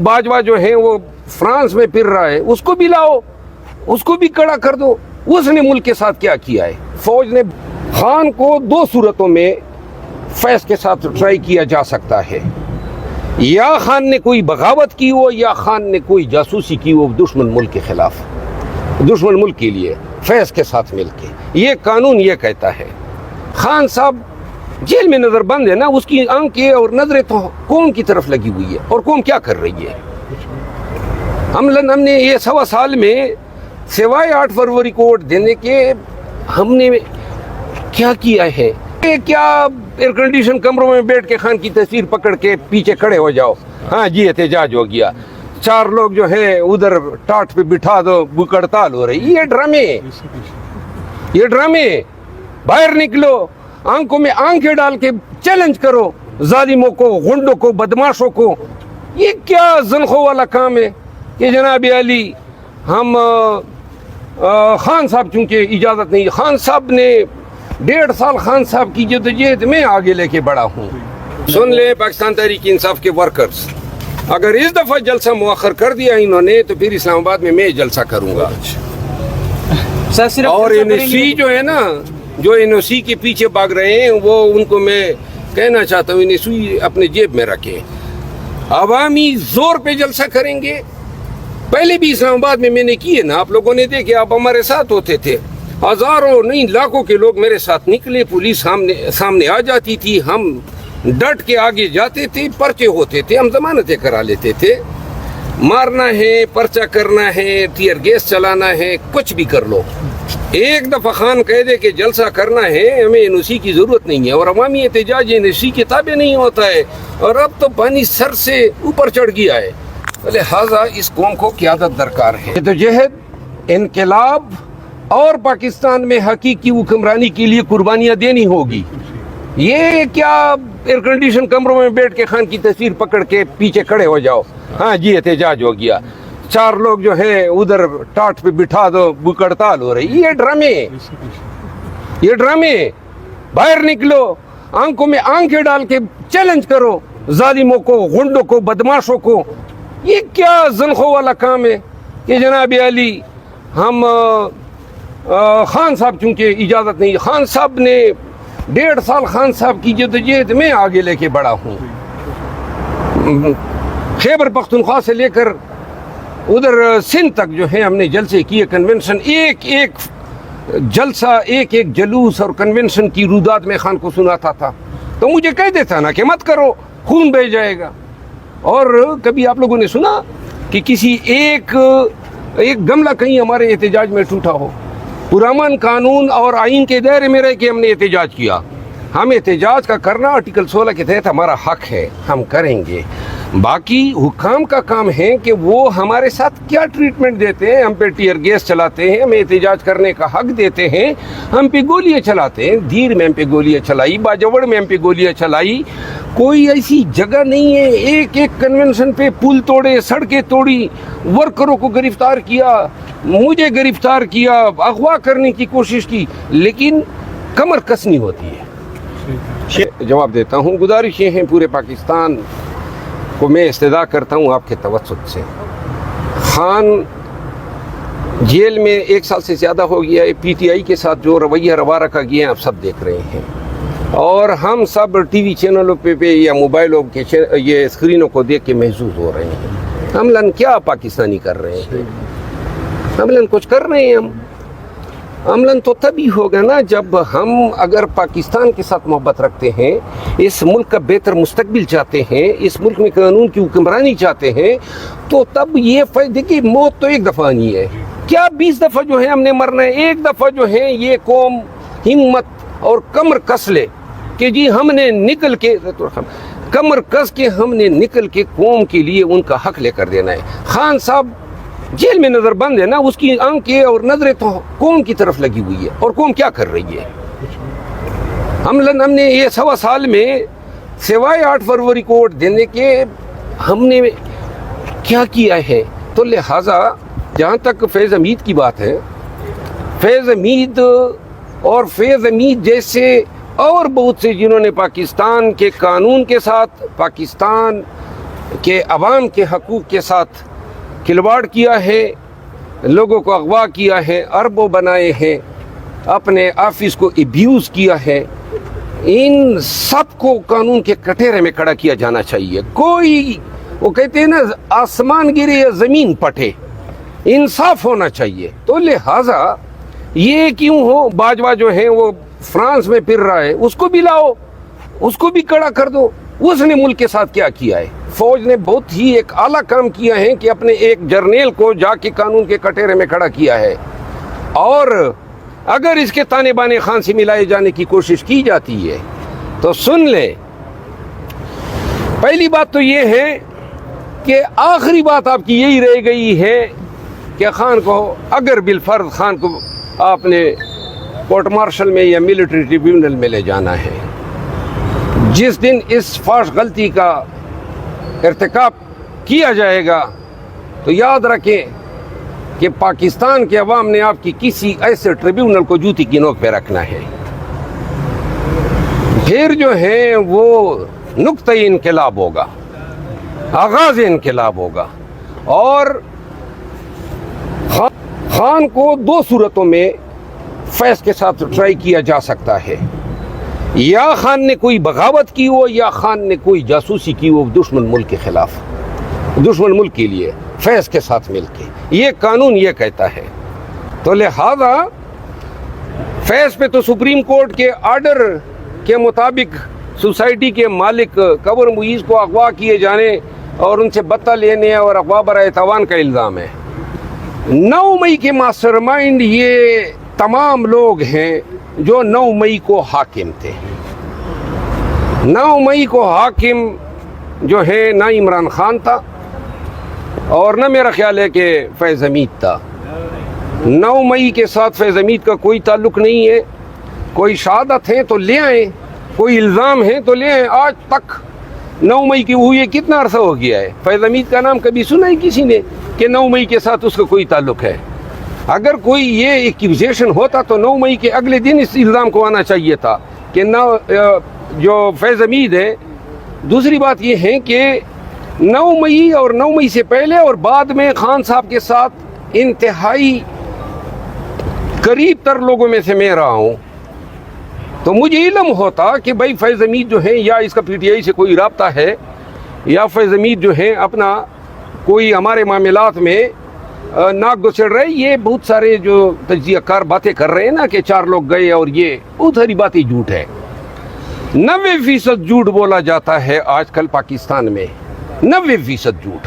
बाजवा जो है वो फ्रांस में फिर रहा है, उसको भी लाओ, उसको भी कड़ा कर दो। उसने मुल्क के साथ क्या किया है? फौज ने खान को दो सूरतों में फैज के साथ ट्राई किया जा सकता है, या खान ने कोई बगावत की हो या खान ने कोई जासूसी की हो दुश्मन मुल्क के खिलाफ, दुश्मन मुल्क के लिए फैज के साथ मिलके। ये कानून ये कहता है। खान साहब जेल में नजर बंद है ना, उसकी आंखें और नजरें तो कौम की तरफ लगी हुई है, और कौम क्या कर रही है? हमने ये 1.25 साल में सिवाय 8 फरवरी को वोट देने के हमने क्या किया है? क्या एयर कंडीशन कमरों में बैठ के खान की तस्वीर पकड़ के पीछे खड़े हो जाओ, हाँ जी एहतजाज हो गया, 4 लोग जो है उधर टाट पे बिठा दो, भूख हड़ताल हो रही। ये ड्रामे बाहर निकलो, आंखों में आंखें डाल के चैलेंज करो जालिमों को, गुंडों को, बदमाशों को। ये क्या ज़नख़ो वाला काम है कि जनाब अली हम खान साहब चूंकि इजाज़त नहीं, खान साहब ने 1.5 साल खान साहब की जद्दोजहद में आगे लेके बढ़ा हूँ। सुन ले पाकिस्तान तहरीक इंसाफ के वर्कर्स, अगर इस दफ़ा जलसा मुअख्खर कर दिया इन्होंने तो फिर इस्लामाबाद में मैं जलसा करूँगा। और एनओसी जो है ना, जो एनओसी के पीछे भाग रहे हैं, वो उनको मैं कहना चाहता हूँ एनओसी अपने जेब में रखें। अवामी जोर पे जलसा करेंगे। पहले भी इस्लामाबाद में मैंने किए ना, आप लोगों ने देखे, आप हमारे साथ होते थे, हजारों नहीं लाखों के लोग मेरे साथ निकले, पुलिस सामने आ जाती थी, हम डट के आगे जाते थे, पर्चे होते थे, हम जमानतें करा लेते थे। मारना है, पर्चा करना है, टीयर गैस चलाना है, कुछ भी कर लो। एक दफ़ा खान कह दे कि जलसा करना है, हमें एनओसी की ज़रूरत नहीं है, और अवामी एहतजाज एनओसी के ताबे नहीं होता है। और अब तो पानी सर से ऊपर चढ़ गया है, लिहाजा इस कौम को क़यादत दरकार है। जद्दोजहद, इनकलाब और पाकिस्तान में हकीकी हुक्मरानी के लिए कुर्बानियाँ देनी होगी। ये क्या एयर कंडीशन कमरों में बैठ के खान की तस्वीर पकड़ के पीछे खड़े हो जाओ, हाँ जी एहतजाज हो गया, 4 लोग जो है उधर टाट पे बिठा दो, भूख हड़ताल हो रही। ये ड्रामे बाहर निकलो, आंखों में आंखें डाल के चैलेंज करो जालिमों को, गुंडों को, बदमाशों को। ये क्या ज़नख़ो वाला काम है कि जनाब अली हम खान साहब चूंकि इजाज़त नहीं, खान साहब ने 1.5 साल खान साहब की जद्दोजहद में आगे लेके बढ़ा हूँ। खैबर पख्तूनख्वा से लेकर उधर सिंध तक जो है हमने जलसे किए, कन्वेंशन, एक जलसा, एक जलूस और कन्वेंशन की रुदात में खान को सुनाता था, तो मुझे कह देता ना कि मत करो, खून बह जाएगा। और कभी आप लोगों ने सुना कि किसी एक गमला कहीं हमारे एहतजाज में टूटा हो? पुरअमन कानून और आइन के दायरे में रह के हमने एहतजाज किया। हम एहतजाज का करना आर्टिकल 16 के तहत हमारा हक है, हम करेंगे। बाकी हुक्काम का काम है कि वो हमारे साथ क्या ट्रीटमेंट देते हैं। हम पे टीयर गैस चलाते हैं, हमें एहतजाज करने का हक देते हैं, हम पे गोलियां चलाते हैं। धीर में हम पे गोलियां चलाई, बाजवड़ में हम पे गोलियां चलाई। कोई ऐसी जगह नहीं है, एक कन्वेंशन पे पुल तोड़े, सड़कें तोड़ी, वर्करों को गिरफ्तार किया, मुझे गिरफ्तार किया, अगवा करने की कोशिश की, लेकिन कमर कसनी होती है। जवाब देता हूँ, गुजारिशें हैं पूरे पाकिस्तान को मैं इस्तदा करता हूँ आपके तवस्सुत से। खान जेल में 1 साल से ज़्यादा हो गया है। पीटीआई के साथ जो रवैया रवा रखा गया है आप सब देख रहे हैं, और हम सब टीवी चैनलों पे या मोबाइलों के ये स्क्रीनों को देख के महसूस हो रहे हैं। अमलन क्या पाकिस्तानी कर रहे हैं? अमलन कुछ कर रहे हैं हम। अमलन तो तभी होगा ना जब हम अगर पाकिस्तान के साथ मोहब्बत रखते हैं, इस मुल्क का बेहतर मुस्तकबिल चाहते हैं, इस मुल्क में कानून की हुक्मरानी चाहते हैं, तो तब ये देखिए मौत तो एक दफ़ा आनी है, क्या 20 दफ़ा जो है हमने मरना है? एक दफ़ा जो है ये कौम हिम्मत और कमर कस ले कि जी हमने निकल के, कमर कस के हमने निकल के कौम के लिए उनका हक लेकर देना है। खान साहब जेल में नजर बंद है ना, उसकी आंखें और नजरें तो कौम की तरफ लगी हुई है, और कौम क्या कर रही है? हमने ये 1.25 साल में सिवाय 8 फरवरी को वोट देने के हमने क्या किया है? तो लिहाजा जहाँ तक फैज़ हमीद की बात है, फैज़ हमीद और फैज़ हमीद जैसे और बहुत से जिन्होंने पाकिस्तान के कानून के साथ, पाकिस्तान کہ عوام کے حقوق کے ساتھ کھلواڑ کیا ہے، لوگوں کو اغوا کیا ہے، اربوں بنائے ہیں، اپنے آفس کو ایبیوز کیا ہے، ان سب کو قانون کے کٹہرے میں کھڑا کیا جانا چاہیے. کوئی وہ کہتے ہیں نا آسمان گرے یا زمین پٹے، انصاف ہونا چاہیے. تو لہٰذا یہ کیوں ہو، باجوہ جو ہے وہ فرانس میں پھر رہا ہے، اس کو بھی لاؤ، اس کو بھی کھڑا کر دو. اس نے ملک کے ساتھ کیا کیا ہے؟ فوج نے بہت ہی ایک اعلیٰ کام کیا ہے کہ اپنے ایک جرنیل کو جا کے قانون کے کٹہرے میں کھڑا کیا ہے. اور اگر اس کے تانے بانے خان سے ملائے جانے کی کوشش کی جاتی ہے تو سن لیں، پہلی بات تو یہ ہے کہ آخری بات آپ کی یہی رہ گئی ہے کہ خان کو، اگر بالفرض خان کو آپ نے کورٹ مارشل میں یا ملٹری ٹریبیونل میں لے جانا ہے، جس دن اس فاش غلطی کا ارتکاب کیا جائے گا تو یاد رکھیں کہ پاکستان کے عوام نے آپ کی کسی ایسے ٹریبیونل کو جوتی کی نوک پہ رکھنا ہے. پھر جو ہے وہ نقطۂ انقلاب ہوگا، آغاز انقلاب ہوگا. اور خان کو دو صورتوں میں فیض کے ساتھ ٹرائی کیا جا سکتا ہے، یا خان نے کوئی بغاوت کی ہو یا خان نے کوئی جاسوسی کی ہو دشمن ملک کے خلاف، دشمن ملک کے لیے فیض کے ساتھ مل کے. یہ قانون یہ کہتا ہے. تو لہذا فیض پہ تو سپریم کورٹ کے آرڈر کے مطابق سوسائٹی کے مالک قبر معیز کو اغوا کیے جانے اور ان سے بتہ لینے اور اغوا برائے تاوان کا الزام ہے. 9 مئی کے ماسٹر مائنڈ یہ تمام لوگ ہیں جو 9 مئی کو حاکم تھے. 9 مئی کو حاکم جو ہے نہ عمران خان تھا اور نہ میرا خیال ہے کہ فیض حمید تھا. 9 مئی کے ساتھ فیض حمید کا کوئی تعلق نہیں ہے. کوئی شہادت ہے تو لے آئیں، کوئی الزام ہے تو لے آئیں. آج تک 9 مئی کی ہوئی کتنا عرصہ ہو گیا ہے؟ فیض حمید کا نام کبھی سنا ہے کسی نے کہ 9 مئی کے ساتھ اس کا کوئی تعلق ہے؟ اگر کوئی یہ ایکوزیشن ہوتا تو 9 مئی کے اگلے دن اس الزام کو آنا چاہیے تھا کہ جو فیض حمید ہے. دوسری بات یہ ہے کہ 9 مئی اور 9 مئی سے پہلے اور بعد میں خان صاحب کے ساتھ انتہائی قریب تر لوگوں میں سے میں رہا ہوں، تو مجھے علم ہوتا کہ بھائی فیض حمید جو ہے یا اس کا پی ٹی آئی سے کوئی رابطہ ہے یا فیض حمید جو ہے اپنا کوئی ہمارے معاملات میں ناک گسڑ رہے. یہ بہت سارے جو تجزیہ کار باتیں کر رہے ہیں نا کہ 4 لوگ گئے اور یہ بہت ساری باتیں جھوٹ ہے. 90% جھوٹ بولا جاتا ہے آج کل پاکستان میں، 90% جھوٹ.